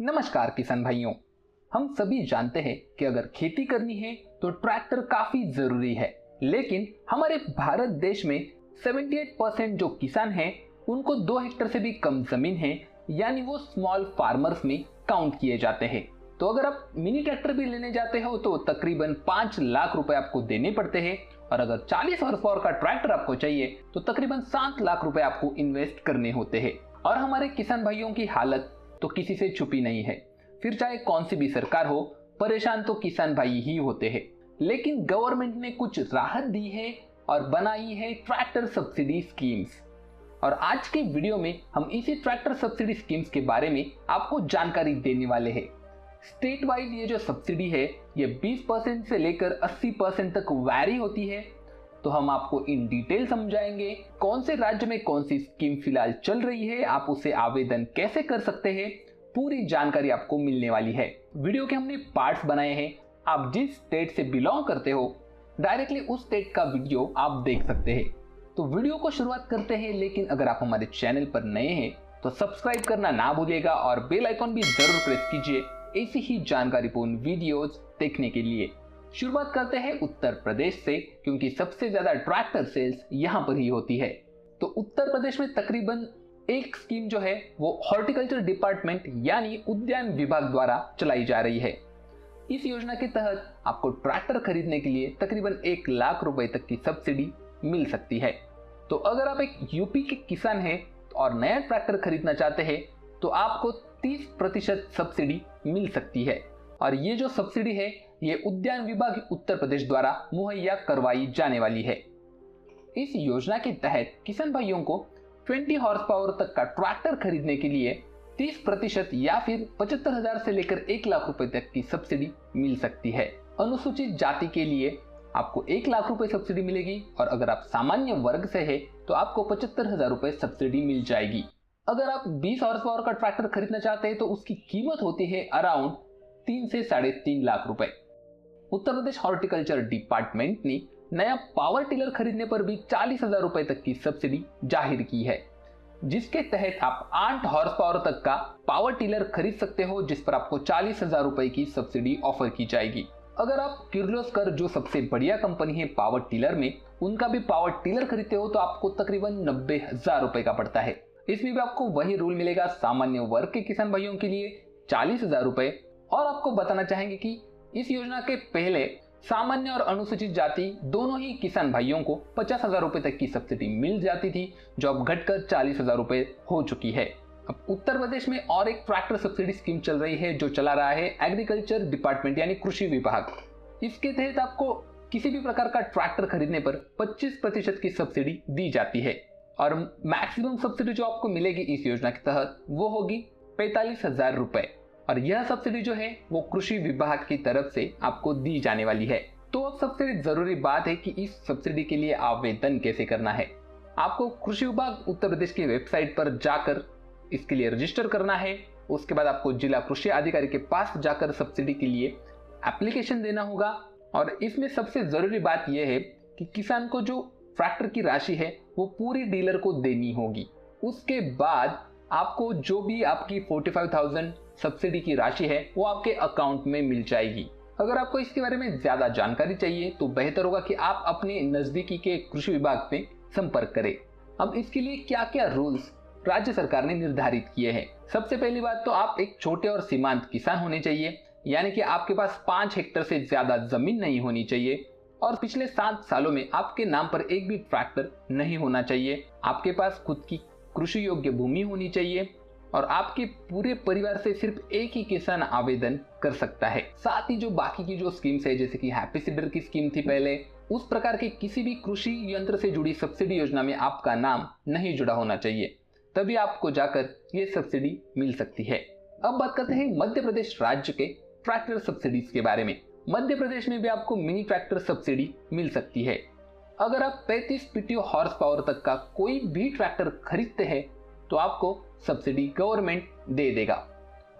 नमस्कार किसान भाइयों। हम सभी जानते हैं कि अगर खेती करनी है तो ट्रैक्टर काफी जरूरी है, लेकिन हमारे भारत देश में 78% जो किसान हैं उनको 2 हेक्टेयर से भी कम जमीन है, यानी वो स्मॉल फार्मर्स में काउंट किए जाते हैं। तो अगर आप मिनी ट्रैक्टर भी लेने जाते हो तो तकरीबन 5 लाख रुपए आपको देने पड़ते हैं, और अगर 40 हॉर्स पावर का ट्रैक्टर आपको चाहिए तो तकरीबन 7 लाख रुपए आपको इन्वेस्ट करने होते हैं। और हमारे किसान भाइयों की हालत तो किसी से छुपी नहीं है, फिर चाहे कौन सी भी सरकार हो, परेशान तो किसान भाई ही होते हैं। लेकिन गवर्नमेंट ने कुछ राहत दी है और बनाई है ट्रैक्टर सब्सिडी स्कीम्स, और आज के वीडियो में हम इसी ट्रैक्टर सब्सिडी स्कीम्स के बारे में आपको जानकारी देने वाले हैं। स्टेट वाइज ये जो सब्सिडी है ये 20% से लेकर 80% तक वैरी होती है। तो हम आपको इन डिटेल समझाएंगे कौन से राज्य में कौन सी स्कीम फिलहाल चल रही है, आप उसे आवेदन कैसे कर सकते हैं, पूरी जानकारी आपको मिलने वाली है। वीडियो के हमने पार्ट्स बनाए हैं, आप जिस स्टेट से बिलोंग करते हो डायरेक्टली उस स्टेट का वीडियो आप देख सकते हैं। तो वीडियो को शुरुआत करते हैं, लेकिन अगर आप हमारे चैनल पर नए हैं तो सब्सक्राइब करना ना भूलिएगा और बेल आइकॉन भी जरूर प्रेस कीजिए ऐसी ही जानकारीपूर्ण वीडियोज देखने के लिए। शुरुआत करते हैं उत्तर प्रदेश से, क्योंकि सबसे ज्यादा ट्रैक्टर सेल्स यहां पर ही होती है। तो उत्तर प्रदेश में तकरीबन एक स्कीम जो है वो हॉर्टिकल्चर डिपार्टमेंट यानी उद्यान विभाग द्वारा चलाई जा रही है। इस योजना के तहत आपको ट्रैक्टर खरीदने के लिए तकरीबन 1 लाख रुपए तक की सब्सिडी मिल सकती है। तो अगर आप एक यूपी के किसान हैं और नया ट्रैक्टर खरीदना चाहते हैं तो आपको 30% सब्सिडी मिल सकती है, और ये जो सब्सिडी है ये उद्यान विभाग उत्तर प्रदेश द्वारा मुहैया करवाई जाने वाली है। इस योजना के तहत किसान भाइयों को 20 हॉर्स पावर तक का ट्रैक्टर खरीदने के लिए 30% या फिर 75,000 से लेकर 1 लाख रुपए तक की सब्सिडी मिल सकती है। अनुसूचित जाति के लिए आपको 1 लाख रुपए सब्सिडी मिलेगी, और अगर आप सामान्य वर्ग से है तो आपको 75,000 रुपए सब्सिडी मिल जाएगी। अगर आप 20 हॉर्स पावर का ट्रैक्टर खरीदना चाहते हैं तो उसकी कीमत होती है अराउंड 3 से 3.5 लाख रुपए। उत्तर प्रदेश हॉर्टिकल्चर डिपार्टमेंट ने नया पावर टिलर खरीदने पर भी 40,000 रुपए तक की सब्सिडी जाहिर की है, जिसके तहत आप 8 हॉर्स पावर तक का पावर टिलर खरीद सकते हो, जिस पर आपको 40,000 रुपए की सब्सिडी ऑफर की जाएगी। अगर आप किर्लोस्कर जो सबसे बढ़िया कंपनी है पावर टिलर में, उनका भी पावर टिलर खरीदते हो तो आपको तकरीबन 90,000 रुपए का पड़ता है। इसमें भी आपको वही रूल मिलेगा, सामान्य वर्ग के किसान भाइयों के लिए 40,000 रुपए। और आपको बताना चाहेंगे कि इस योजना के पहले सामान्य और अनुसूचित जाति दोनों ही किसान भाइयों को 50,000 रुपए तक की सब्सिडी मिल जाती थी, जो अब घटकर 40,000 रुपए हो चुकी है। अब उत्तर प्रदेश में और एक ट्रैक्टर सब्सिडी स्कीम चल रही है जो चला रहा है एग्रीकल्चर डिपार्टमेंट यानी कृषि विभाग। इसके तहत आपको किसी भी प्रकार का ट्रैक्टर खरीदने पर 25% की सब्सिडी दी जाती है, और मैक्सिमम सब्सिडी जो आपको मिलेगी इस योजना के तहत वो होगी 45,000 रुपए। और यह सब्सिडी जो है वो कृषि विभाग की तरफ से आपको दी जाने वाली है। तो अब सबसे जरूरी बात है कि इस सब्सिडी के लिए आवेदन कैसे करना है। आपको कृषि विभाग उत्तर प्रदेश की वेबसाइट पर जाकर इसके लिए रजिस्टर करना है। उसके बाद आपको जिला कृषि अधिकारी के पास जाकर सब्सिडी के लिए एप्लीकेशन देना होगा। और इसमें सबसे जरूरी बात यह है कि किसान को जो ट्रैक्टर की राशि है वो पूरी डीलर को देनी होगी। उसके बाद आपको जो भी आपकी 45,000 सब्सिडी की राशि है वो आपके अकाउंट में मिल जाएगी। अगर आपको इसके बारे में ज्यादा जानकारी चाहिए तो बेहतर होगा कि आप अपने नजदीकी के कृषि विभाग में संपर्क करें। अब इसके लिए क्या क्या रूल्स राज्य सरकार ने निर्धारित किए हैं। सबसे पहली बात तो आप एक छोटे और सीमांत किसान होने चाहिए, यानी कि आपके पास 5 हेक्टेयर से ज्यादा जमीन नहीं होनी चाहिए, और पिछले 7 सालों में आपके नाम पर एक भी ट्रैक्टर नहीं होना चाहिए। आपके पास खुद की कृषि योग्य भूमि होनी चाहिए, और आपके पूरे परिवार से सिर्फ एक ही किसान आवेदन कर सकता है। साथ ही जो बाकी की जो स्कीम्स है, जैसे कि हैप्पी सीडर की स्कीम थी पहले, उस प्रकार के किसी भी कृषि यंत्र से जुड़ी सब्सिडी योजना में आपका नाम नहीं जुड़ा होना चाहिए, तभी आपको जाकर ये सब्सिडी मिल सकती है। अब बात करते हैं मध्य प्रदेश राज्य के ट्रैक्टर सब्सिडीज के बारे में। मध्य प्रदेश में भी आपको मिनी ट्रैक्टर सब्सिडी मिल सकती है। अगर आप 35 PTO हॉर्स पावर तक का कोई भी ट्रैक्टर खरीदते हैं तो आपको सब्सिडी गवर्नमेंट दे देगा।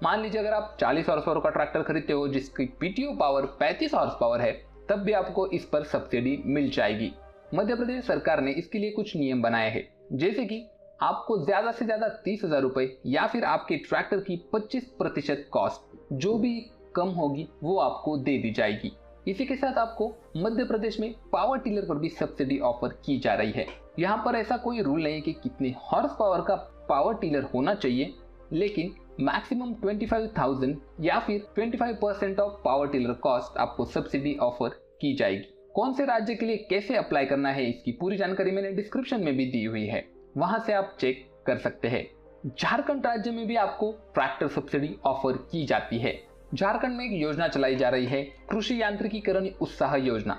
मान लीजिए अगर आप 40 हॉर्स पावर का ट्रैक्टर खरीदते हो जिसकी PTO पावर 35 हॉर्स पावर है, तब भी आपको इस पर सब्सिडी मिल जाएगी। मध्य प्रदेश सरकार ने इसके लिए कुछ नियम बनाए हैं, जैसे कि आपको ज्यादा से ज्यादा 30,000 रुपए या फिर आपके ट्रैक्टर की 25% कॉस्ट जो भी कम होगी वो आपको दे दी जाएगी। इसी के साथ आपको मध्य प्रदेश में पावर टिलर पर भी सब्सिडी ऑफर की जा रही है। यहाँ पर ऐसा कोई रूल नहीं है कि कितने हॉर्स पावर का पावर टिलर होना चाहिए, लेकिन मैक्सिमम 25,000 या फिर 25% ऑफ पावर टिलर कॉस्ट आपको सब्सिडी ऑफर की जाएगी। कौन से राज्य के लिए कैसे अप्लाई करना है इसकी पूरी जानकारी मैंने डिस्क्रिप्शन में भी दी हुई है, वहां से आप चेक कर सकते हैं। झारखंड राज्य में भी आपको ट्रैक्टर सब्सिडी ऑफर की जाती है। झारखंड में एक योजना चलाई जा रही है, कृषि यांत्रिकीकरण उत्साह योजना।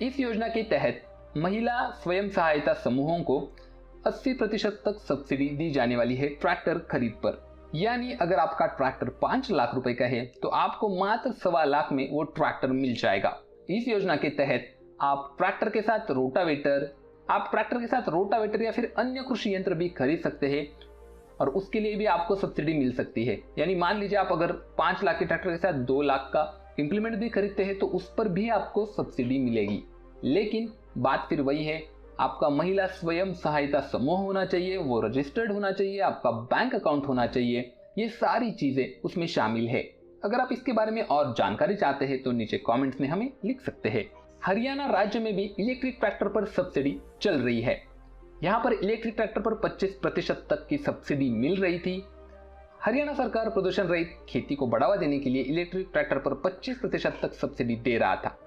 इस योजना के तहत महिला स्वयं सहायता समूहों को 80% तक सब्सिडी दी जाने वाली है ट्रैक्टर खरीद पर। यानी अगर आपका ट्रैक्टर 5 लाख रुपए का है तो आपको मात्र 1.25 लाख में वो ट्रैक्टर मिल जाएगा। इस योजना के तहत आप ट्रैक्टर के साथ रोटावेटर या फिर अन्य कृषि यंत्र भी खरीद सकते हैं और उसके लिए भी आपको सब्सिडी मिल सकती है। यानी मान लीजिए आप अगर 5 लाख के ट्रैक्टर के साथ 2 लाख का इंप्लीमेंट भी खरीदते हैं तो उस पर भी आपको सब्सिडी मिलेगी। लेकिन बात फिर वही है, आपका महिला स्वयं सहायता समूह होना चाहिए, वो रजिस्टर्ड होना चाहिए, आपका बैंक अकाउंट होना चाहिए, ये सारी चीजें उसमें शामिल है। अगर आप इसके बारे में और जानकारी चाहते हैं तो नीचे कमेंट्स में हमें लिख सकते हैं। हरियाणा राज्य में भी इलेक्ट्रिक ट्रैक्टर पर सब्सिडी चल रही है। यहाँ पर इलेक्ट्रिक ट्रैक्टर पर 25% तक की सब्सिडी मिल रही थी। हरियाणा सरकार प्रदूषण रहित खेती को बढ़ावा देने के लिए इलेक्ट्रिक ट्रैक्टर पर 25% तक सब्सिडी दे रहा था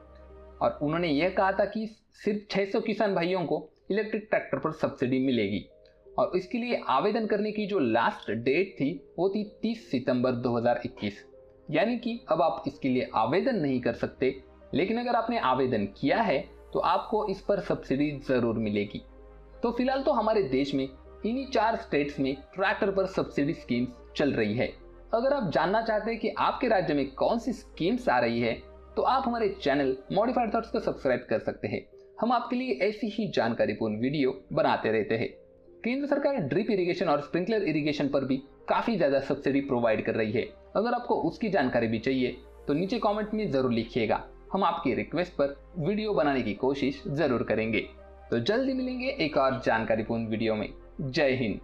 और उन्होंने यह कहा था कि सिर्फ 600 किसान भाइयों को इलेक्ट्रिक ट्रैक्टर पर सब्सिडी मिलेगी और इसके लिए आवेदन करने की जो लास्ट डेट थी वो थी 30 सितंबर 2021। यानी कि अब आप इसके लिए आवेदन नहीं कर सकते, लेकिन अगर आपने आवेदन किया है तो आपको इस पर सब्सिडी जरूर मिलेगी। तो फिलहाल तो हमारे देश में इन्हीं 4 स्टेट्स में ट्रैक्टर पर सब्सिडी स्कीम्स चल रही है। अगर आप जानना चाहते हैं कि आपके राज्य में कौन सी स्कीम्स आ रही है तो आप हमारे चैनल मॉडिफाइड थॉट्स को सब्सक्राइब कर सकते हैं। हम आपके लिए ऐसी ही जानकारीपूर्ण वीडियो बनाते रहते हैं। केंद्र सरकार ड्रिप इरिगेशन और स्प्रिंकलर इरिगेशन पर भी काफी ज्यादा सब्सिडी प्रोवाइड कर रही है। अगर आपको उसकी जानकारी भी चाहिए तो नीचे कमेंट में जरूर लिखिएगा, हम आपकी रिक्वेस्ट पर वीडियो बनाने की कोशिश जरूर करेंगे। तो जल्दी मिलेंगे एक और जानकारीपूर्ण वीडियो में। जय हिंद।